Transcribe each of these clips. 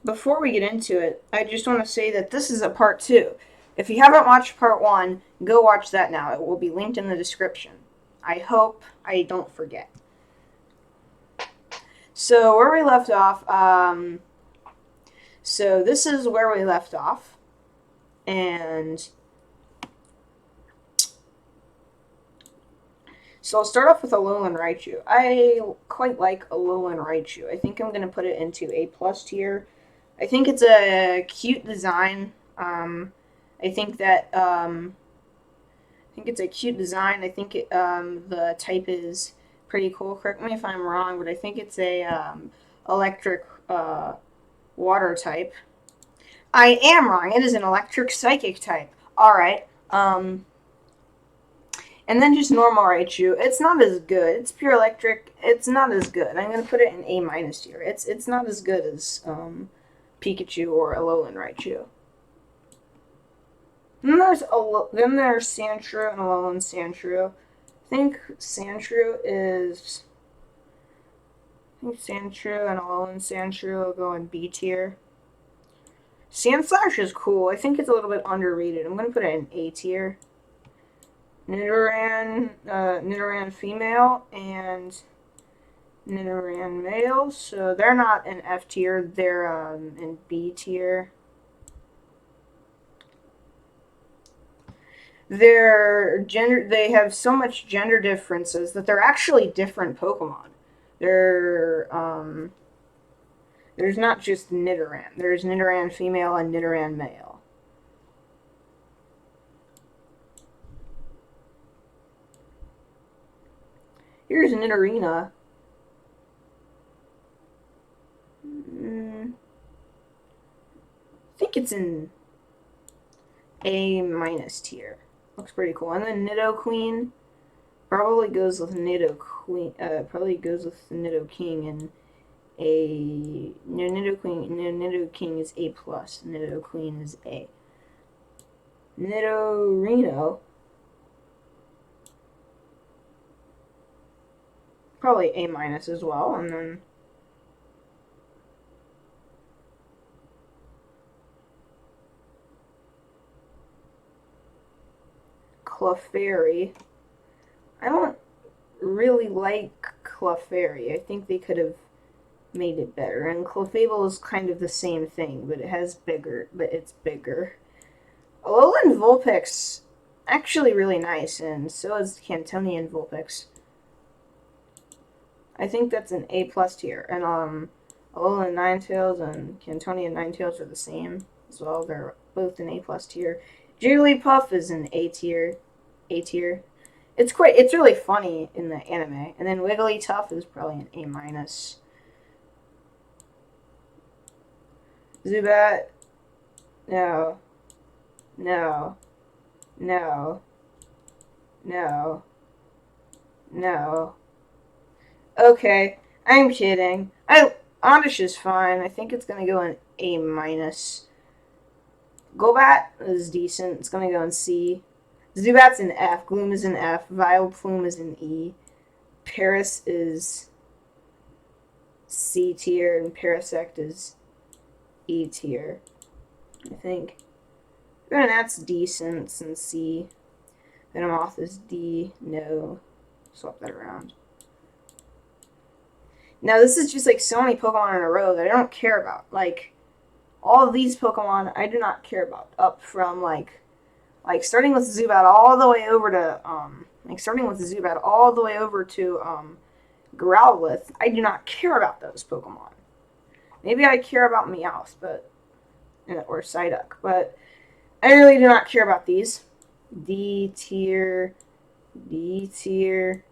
Before we get into it, I just want to say that this is a part two. If you haven't watched part one, go watch that now. It will be linked in the description. I hope I don't forget. So where we left off, so this is where we left off, and so I'll start off with Alolan Raichu. I quite like Alolan Raichu. I think I'm gonna put it into A plus tier. I think it's a cute design. I think that I think it's a cute design. I think the type is pretty cool. Correct me if I'm wrong, but I think it's a electric water type. I am wrong. It is an electric psychic type. All right. And then just normal Raichu. It's not as good. It's pure electric. It's not as good. I'm gonna put it in A minus tier. It's not as good as Pikachu or Alolan Raichu. Then there's Sandshrew and Alolan Sandshrew. I think Sandshrew and Alolan Sandshrew will go in B tier. Sandslash is cool. I think it's a little bit underrated. I'm gonna put it in A tier. Nidoran female and Nidoran male, so they're not in F tier. They're in B tier. They have so much gender differences that they're actually different Pokemon. They're there's not just Nidoran. There's Nidoran female and Nidoran male. Here's Nidorina. I think it's in A minus tier. Looks pretty cool. And then Nidoqueen probably goes with Nidoqueen. Probably goes with Nidoking and a Nidoking is A plus. Nidoqueen is A. Nidorino probably A minus as well, and then Clefairy. I don't really like Clefairy. I think they could have made it better. And Clefable is kind of the same thing, but it's bigger. Alolan Vulpix actually really nice, and so is Cantonian Vulpix. I think that's an A plus tier. And Alolan Ninetales and Cantonian Ninetales are the same as well. They're both an A plus tier. Jigglypuff is an A tier. A tier. It's really funny in the anime. And then Wigglytuff is probably an A minus. Zubat, no, no, no, no, no. Okay, I'm kidding. Oddish is fine. I think it's gonna go in A minus. Golbat is decent. It's gonna go in C. Zubat's in F. Gloom is in F. Vileplume is in E. Paris is C tier, and Parasect is E tier, I think. And that's decent since C. Venomoth is D. No. Swap that around. Now, this is just like so many Pokemon in a row that I don't care about. Like, all of these Pokemon I do not care about. Up from starting with Zubat all the way over to Growlithe. I do not care about those Pokemon. Maybe I care about Meowth, or Psyduck, but I really do not care about these. D tier, D tier,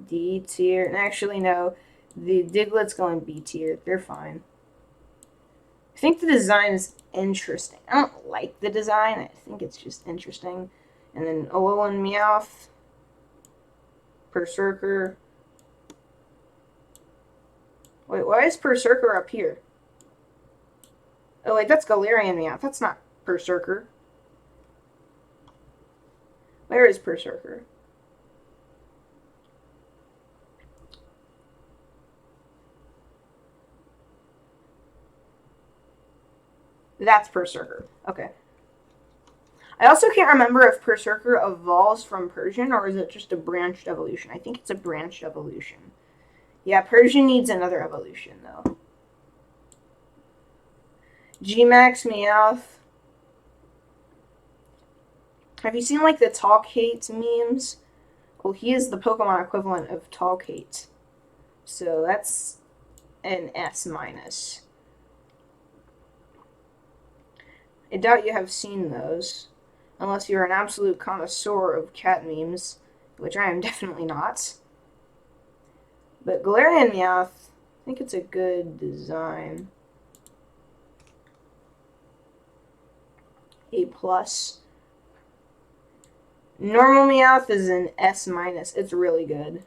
D tier, and actually no, the Diglett's going B tier. They're fine. I think the design is interesting. I don't like the design. I think it's just interesting. And then Alolan Meowth, Berserker. Wait, why is Berserker up here? Oh wait, that's Galarian Meowth. That's not Berserker. Where is Berserker? That's Berserker. Okay. I also can't remember if Berserker evolves from Persian or is it just a branched evolution. I think it's a branched evolution. Yeah, Persian needs another evolution though. Gmax Meowth. Have you seen like the Talkate memes? Well, he is the Pokemon equivalent of Talkate. So that's an S minus. I doubt you have seen those, unless you're an absolute connoisseur of cat memes, which I am definitely not. But Galarian Meowth, I think it's a good design. A plus. Normal Meowth is an S minus. It's really good.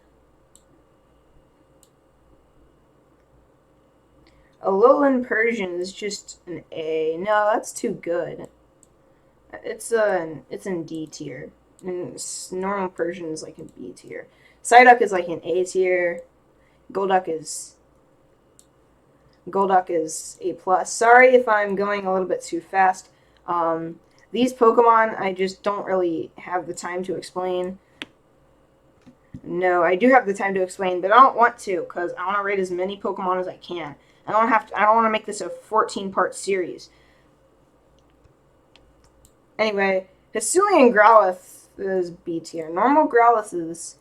Alolan Persian is just an A. No, that's too good. It's in D tier. And normal Persian is like in B tier. Psyduck is like an A tier. Golduck is A plus. Sorry if I'm going a little bit too fast. These Pokemon I just don't really have the time to explain. No, I do have the time to explain, but I don't want to because I want to rate as many Pokemon as I can. I don't want to make this a 14-part series. Anyway, Hisuian Growlithe is B tier. Normal Growlithe is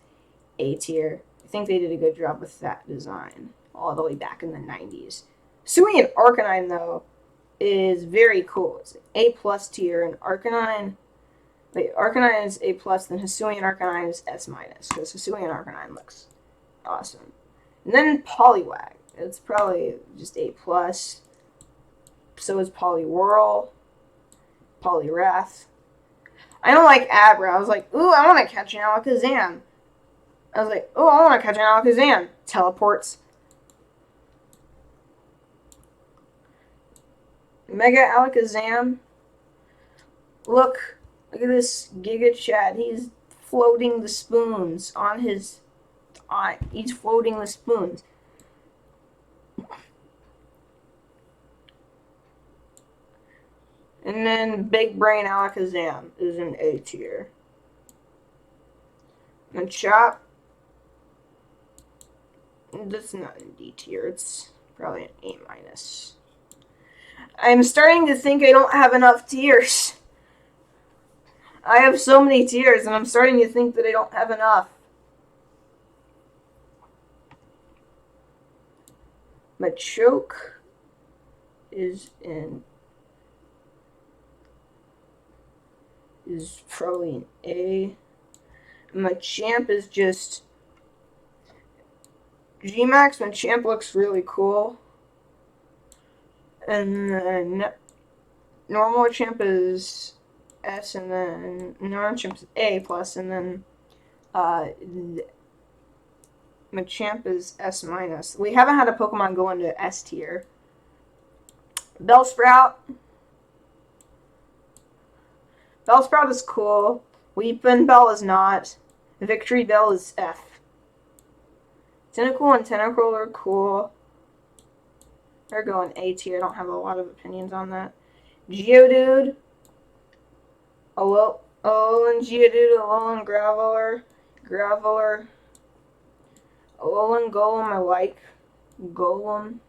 A tier. I think they did a good job with that design all the way back in the 90s. Hisuian Arcanine, though, is very cool. It's A plus tier, and Arcanine is A plus, then Hisuian Arcanine is S minus, because Hisuian Arcanine looks awesome. And then Poliwag. It's probably just A plus. So is Poliwhirl, Poliwrath. I don't like Abra. I was like, ooh, I want to catch an Alakazam. I was like, ooh, I want to catch an Alakazam. Teleports. Mega Alakazam. Look at this Giga Chad. He's floating the spoons on his. He's floating the spoons. And then Big Brain Alakazam is an A tier. And Chop, that's not an D tier. It's probably an A minus. I'm starting to think I don't have enough tiers. I have so many tiers, and I'm starting to think that I don't have enough. Machoke is probably an A. Machamp is just Gmax. Machamp looks really cool. And then normal Machamp is S, and then normal Machamp is A plus, and then Machamp is S minus. We haven't had a Pokemon go into S tier. Bellsprout. Bellsprout is cool. Weepinbell is not. Victory Bell is F. Tentacool and Tentacruel are cool. They're going A tier. I don't have a lot of opinions on that. Geodude. Alolan Geodude. Alolan Graveler. Alolan Golem I like. Golem.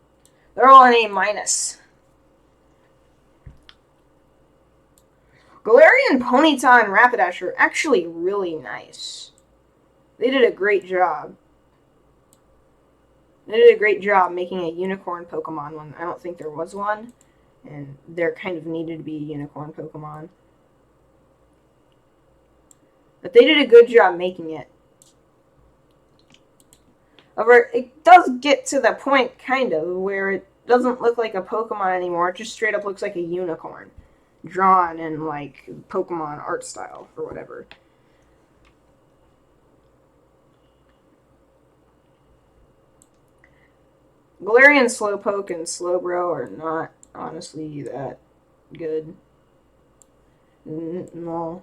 They're all an A minus. Galarian, Ponyta, and Rapidash are actually really nice. They did a great job. They did a great job making a unicorn Pokemon when I don't think there was one. And there kind of needed to be a unicorn Pokemon. But they did a good job making it. However, it does get to the point, kind of, where it doesn't look like a Pokemon anymore. It just straight up looks like a unicorn. Drawn in, like, Pokemon art style, or whatever. Galarian Slowpoke and Slowbro are not, honestly, that good. No.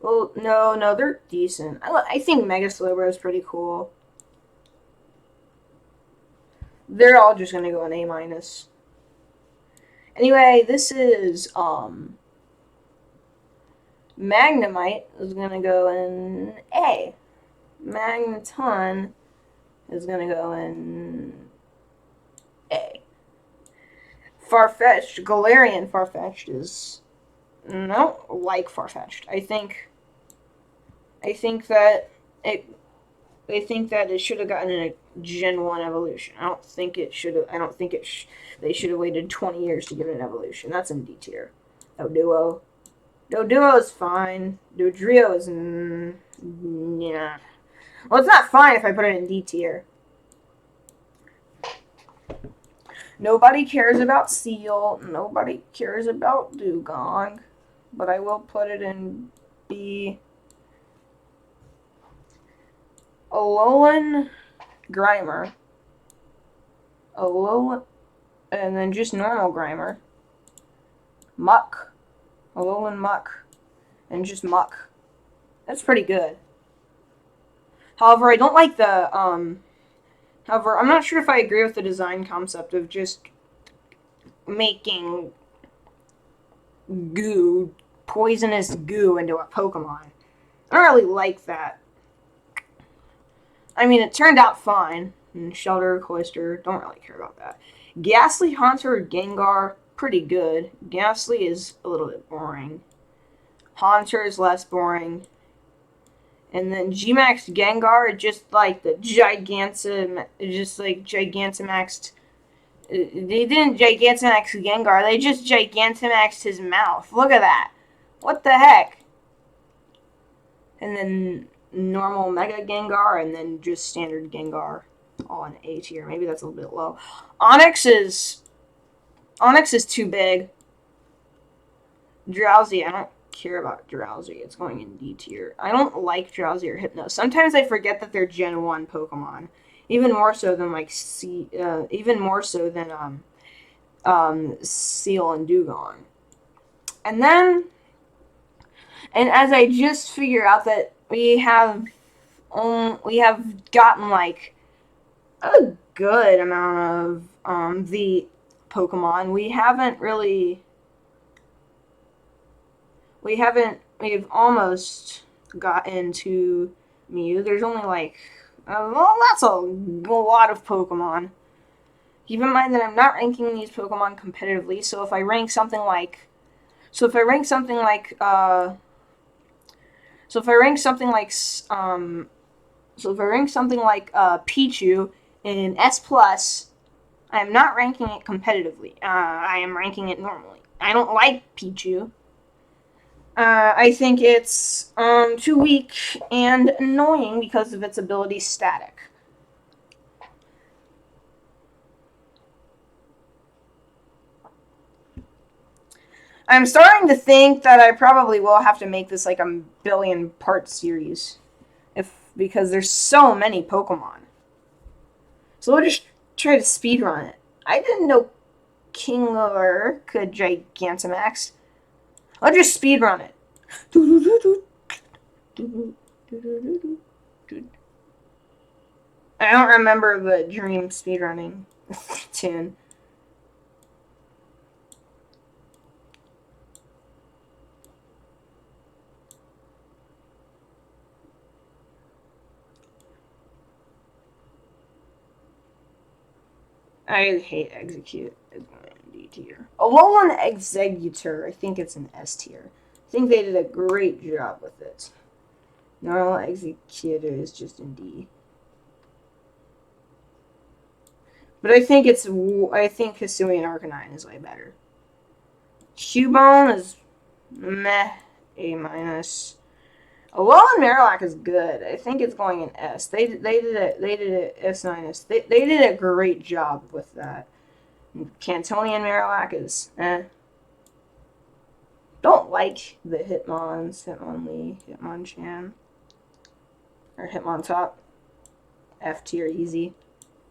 Well, no, they're decent. I think Mega Slowbro is pretty cool. They're all just gonna go an A minus. Anyway, this is Magnemite is gonna go in A. Magneton is gonna go in A. Farfetch'd, Galarian Farfetch'd is no like Farfetch'd. I think that it should have gotten a Gen 1 evolution. I don't think it should have. I don't think it. They should have waited 20 years to get an evolution. That's in D tier. Doduo. Doduo is fine. Dodrio is yeah. Well, it's not fine if I put it in D tier. Nobody cares about Seal. Nobody cares about Dugong. But I will put it in B. Alolan Grimer. Alolan. And then just normal Grimer. Muck. Alolan Muck. And just Muck. That's pretty good. However, I don't like the, However, I'm not sure if I agree with the design concept of just making goo, poisonous goo into a Pokemon. I don't really like that. I mean, it turned out fine. Shelter, Cloister, don't really care about that. Ghastly, Haunter, Gengar, pretty good. Ghastly is a little bit boring. Haunter is less boring. And then Gmax Gengar, just like the Gigantamaxed. They didn't Gigantamax Gengar, they just Gigantamaxed his mouth. Look at that. What the heck? And then normal Mega Gengar, and then just standard Gengar. All in A tier. Maybe that's a little bit low. Onyx is too big. Drowsy, I don't care about Drowsy. It's going in D tier. I don't like Drowsy or Hypno. Sometimes I forget that they're Gen 1 Pokemon. Even more so than Seal and Dugong. And as I just figure out that we have gotten like a good amount of the Pokemon. We've almost gotten to Mew. There's only like, that's a lot of Pokemon. Keep in mind that I'm not ranking these Pokemon competitively, so if I rank something like Pichu in S+, I am not ranking it competitively. I am ranking it normally. I don't like Pichu. I think it's too weak and annoying because of its ability static. I'm starting to think that I probably will have to make this like a billion-part series, because there's so many Pokemon. So we'll just try to speedrun it. I didn't know Kingler could Gigantamax. I'll just speedrun it. I don't remember the Dream speedrunning tune. I hate Execute. It's going in D tier. Alolan Executor, I think it's an S tier. I think they did a great job with it. Normal Executor is just in D. But I think Hisuian Arcanine is way better. Cubone is meh, A-. Alolan Marowak is good. I think it's going in S. They did it S-. They did a great job with that. Cantonian Marowak is Don't like the Hitmonlee, Hitmonchan, or Hitmontop. F tier easy.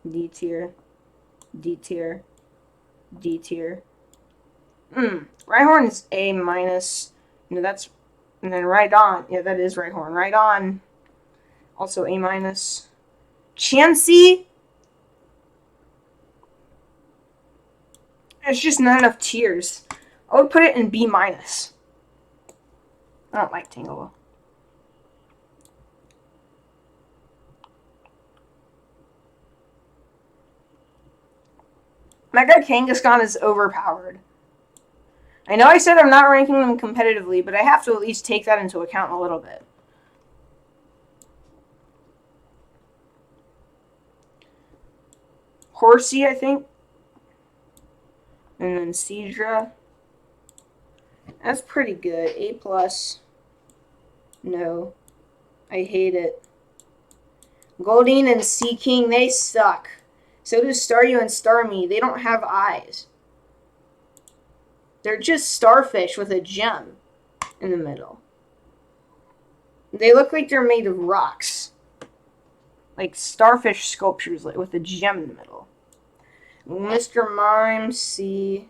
D tier. D tier. D tier. Rhyhorn is A-. No, that's... And then Rhydon. Yeah, that is Rhyhorn. Rhydon. Also A-. Chansey. It's just not enough tiers. I would put it in B minus. I don't like Tangle. Mega Kangaskhan is overpowered. I know I said I'm not ranking them competitively, but I have to at least take that into account a little bit. Horsey, I think. And then Seadra. That's pretty good. A plus. No. I hate it. Goldeen and Sea King, they suck. So do Staryu and Starmie. They don't have eyes. They're just starfish with a gem in the middle. They look like they're made of rocks. Like starfish sculptures with a gem in the middle. Mr. Mime, C.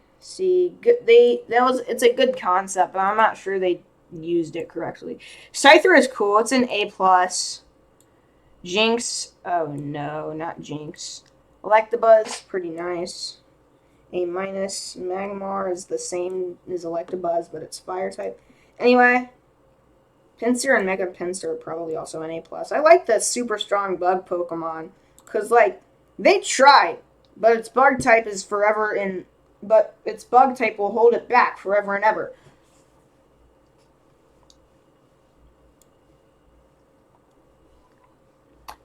Good. It's a good concept, but I'm not sure they used it correctly. Scyther is cool. It's an A plus. Jinx. Oh no, not Jinx. Electabuzz, pretty nice. A minus. Magmar is the same as Electabuzz, but it's fire type. Anyway, Pinsir and Mega Pinsir are probably also an A plus. I like the super strong bug Pokemon because they tried, but its bug type is forever in. But its bug type will hold it back forever and ever.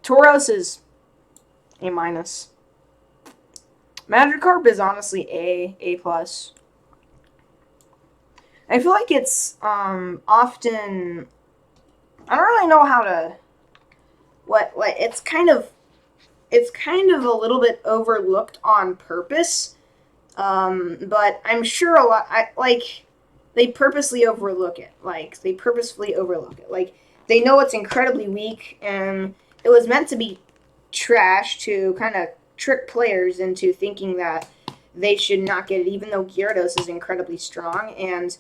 Tauros is A minus. Magikarp is honestly A plus. I feel like it's often. I don't really know how to. What it's kind of a little bit overlooked on purpose. But I'm sure a lot. They purposely overlook it. They know it's incredibly weak, and it was meant to be trash to kind of trick players into thinking that they should not get it, even though Gyarados is incredibly strong and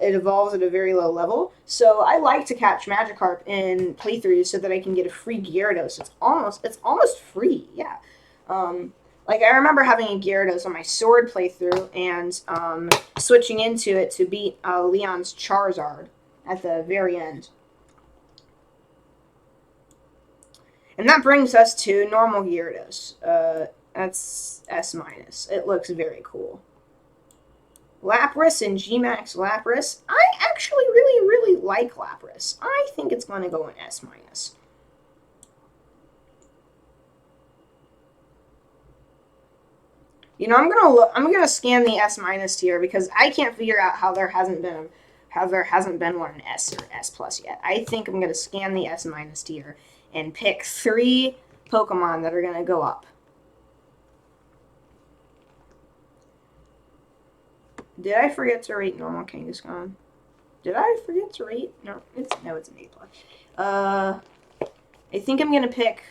it evolves at a very low level. So I like to catch Magikarp in playthroughs so that I can get a free Gyarados. It's almost free, yeah. I remember having a Gyarados on my Sword playthrough and switching into it to beat Leon's Charizard at the very end. And that brings us to normal Gyarados. That's S minus. It looks very cool. Lapras and Gmax Lapras. I actually really, really like Lapras. I think it's going to go in S minus. You know, I'm gonna scan the S minus tier because I can't figure out how there hasn't been one in S or S plus yet. I think I'm gonna scan the S minus tier and pick 3 Pokemon that are gonna go up. Did I forget to rate normal Kangaskhan? Did I forget to rate? No, it's an A plus. I think I'm gonna pick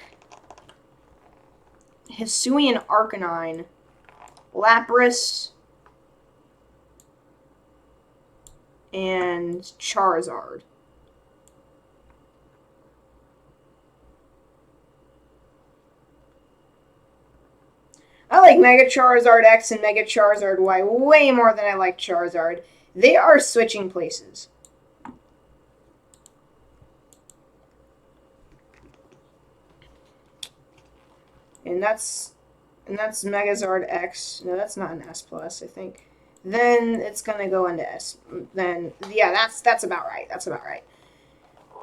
Hisuian Arcanine, Lapras, and Charizard. I like Mega Charizard X and Mega Charizard Y way more than I like Charizard. They are switching places. And that's Megazord X. No, that's not an S plus, I think. Then it's gonna go into S. Then yeah, that's about right. That's about right.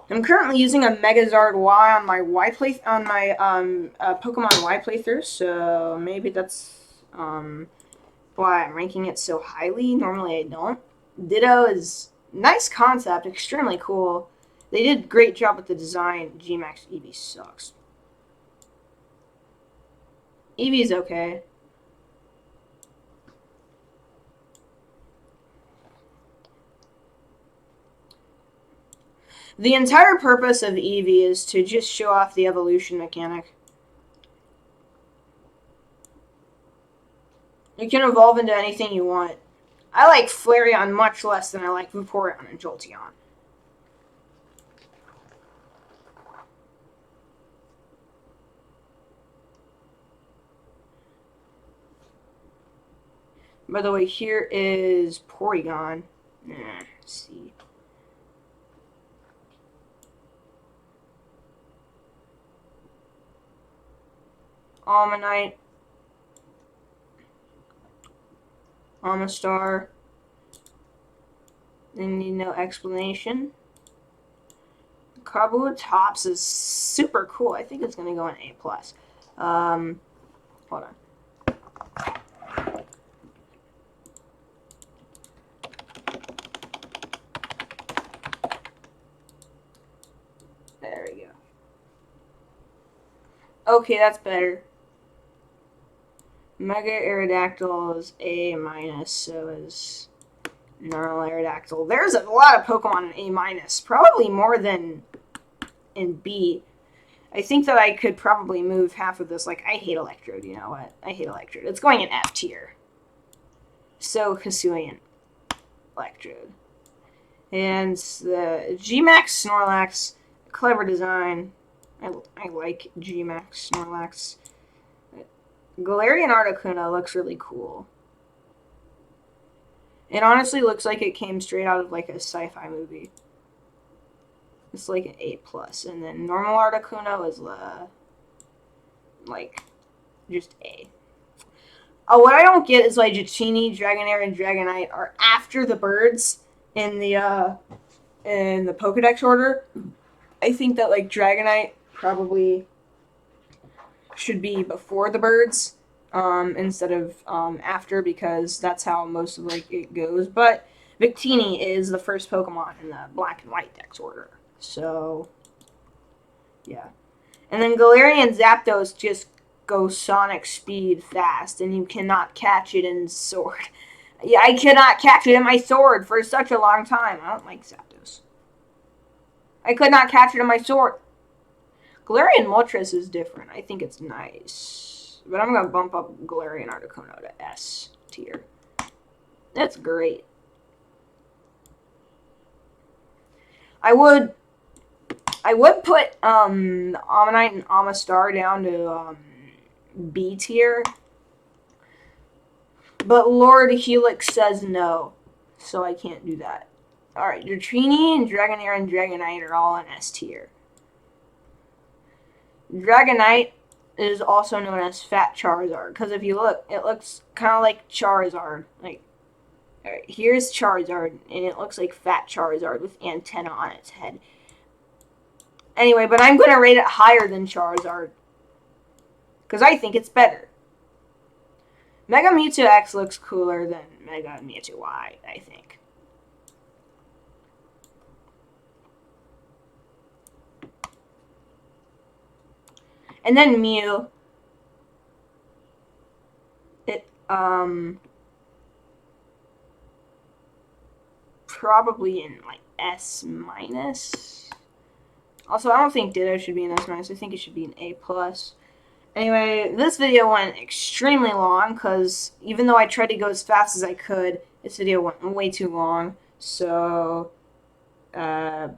I'm currently using a Megazord Y on my Pokemon Y playthrough, so maybe that's why I'm ranking it so highly. Normally I don't. Ditto is nice concept, extremely cool. They did a great job with the design. Gmax Eevee sucks. Eevee's okay. The entire purpose of Eevee is to just show off the evolution mechanic. You can evolve into anything you want. I like Flareon much less than I like Vaporeon and Jolteon. By the way, here is Porygon. Let's see. Almanite. Amistar. They need no explanation. Kabutops is super cool. I think it's going to go in A+. Hold on. There we go. Okay, that's better. Mega Aerodactyl is A-, so is Normal Aerodactyl. There's a lot of Pokemon in A-, probably more than in B. I think that I could probably move half of this. Like, I hate Electrode, you know what? I hate Electrode. It's going in F tier. So, Hisuian Electrode. And the G-Max Snorlax, clever design. I like G-Max Snorlax. Galarian Articuno looks really cool. It honestly looks like it came straight out of like a sci-fi movie. It's like an A+. And then normal Articuno is like just A. What I don't get is like Dratini, Dragonair, and Dragonite are after the birds in the Pokedex order. I think that like Dragonite probably should be before the birds instead of after, because that's how most of like it goes. But Victini is the first Pokemon in the Black and White Dex order. So yeah. And then Galarian Zapdos just goes Sonic speed fast, and you cannot catch it in Sword. Yeah, I cannot catch it in my Sword for such a long time. I don't like Zapdos. I could not catch it in my Sword. Galarian Moltres is different. I think it's nice. But I'm going to bump up Galarian Articuno to S tier. That's great. I would put Ammonite and Amistar down to B tier. But Lord Helix says no. So I can't do that. Alright, Dratini and Dragonair and Dragonite are all in S tier. Dragonite is also known as Fat Charizard, because if you look, it looks kind of like Charizard. Like, right, here's Charizard, and it looks like Fat Charizard with antenna on its head. Anyway, but I'm going to rate it higher than Charizard, because I think it's better. Mega Mewtwo X looks cooler than Mega Mewtwo Y, I think. And then Mew. It, probably in, like, S-. Also, I don't think Ditto should be an S-. I think it should be an A+. Anyway, this video went extremely long, because even though I tried to go as fast as I could, this video went way too long. So, bye.